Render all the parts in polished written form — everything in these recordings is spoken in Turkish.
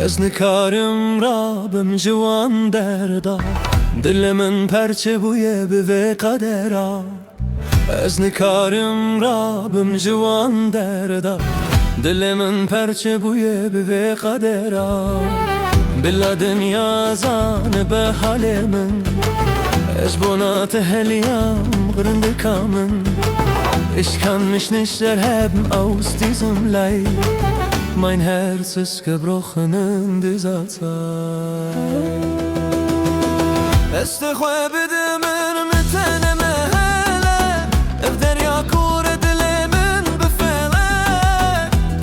Ez nikarim Rabbim ciwan derda, dilimin perçe bûye bi vê qedera. Ez nikarim Rabbim ciwan derda, dilimin perçe bûye bi vê qedera. Bila dünya zanibe halê min, ez bona teheliyam grindika min. Ich kann mich nicht erheben aus diesem Leid, mein Herz ist gebrochen in dieser Zeit. Es te khwe bidimin mitene mehele, ev derya kure dilimin befele.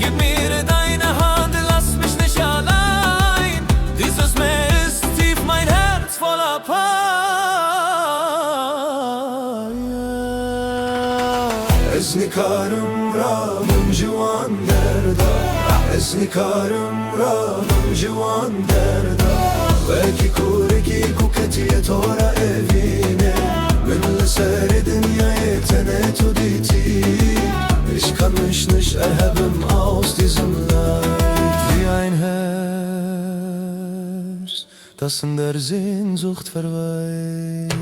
Gib mir deine Hand, lass mich nicht allein. Dieses Meer ist tief, mein Herz voller Pein. Es nikarim Rabbim ciwan derda, es nikarim Rabbim ciwan derda. Veki kureki kuketiye tora evine, min liseri dünyaya tenet uditi. Ich kann mich nicht erheben aus diesem Leid. Wie ein Herz, das in der Sehnsucht verweilt.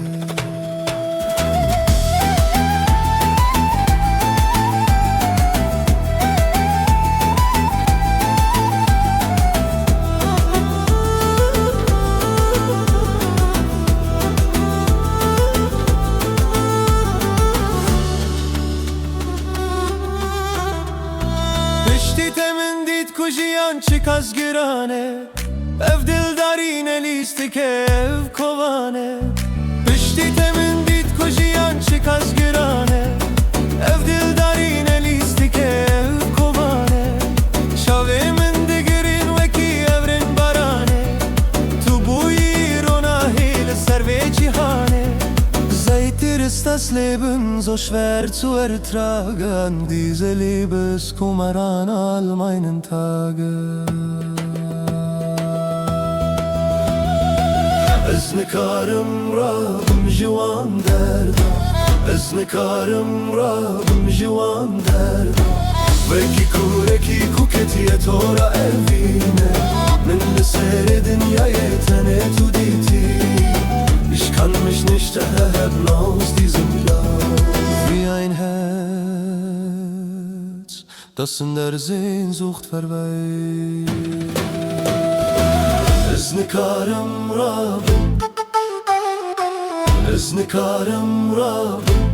Kujiyan çıkaz girane, ev dildarine listike ev kovane. Pişti temin dit kujiyan çıkaz girane, ev dildarine listike ev kovane. Şavemin digirin veki evrin barane, tu buyir ona hil serve cihane. Seit ist das Leben so schwer zu ertragen, diese Liebeskummer an all meinen Tagen. Ez nikarim Rabbim ciwan derda, ez nikarim Rabbim ciwan derda. Veki kureki kuketiye tora evine, min liseri dünyaya tenet uditi. Ich kann mich nicht erheben aus diesem Leid. Wie ein Herz, das in der Sehnsucht verweilt. Ez nikarim Rabbim, ez nikarim Rabbim,